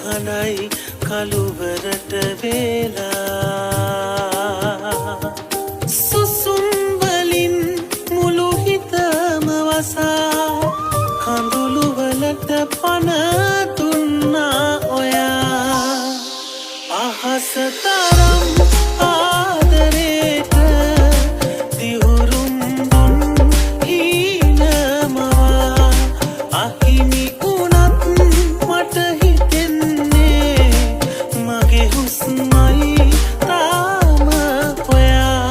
හඬයි කළුවරට වේලා සුසුම් වලින් මුළු හිතම වසා කඳුළු වලට පණ දුන්නා ඔයා අහස තරම් ආදරේට දිවුරුම් දුන් හීනමවා අහිමි වුණත් මට හිතෙන්නේ මගේ හුස්මයි තාම ඔයා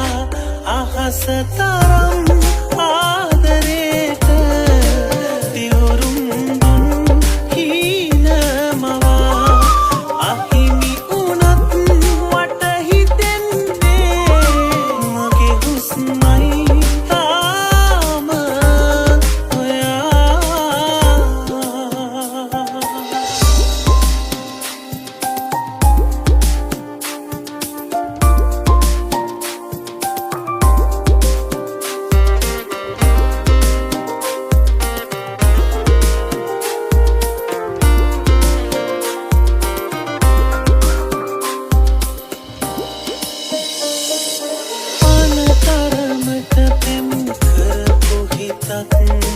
අහස තරම් ආදරේට දිවුරුම් දුන් හීනමවා අහිමි වුණත් මට හිතෙන්නේ මගේ හුස්මයි තාම ඔයා අනතරමට පෙම් කරපු හිතක්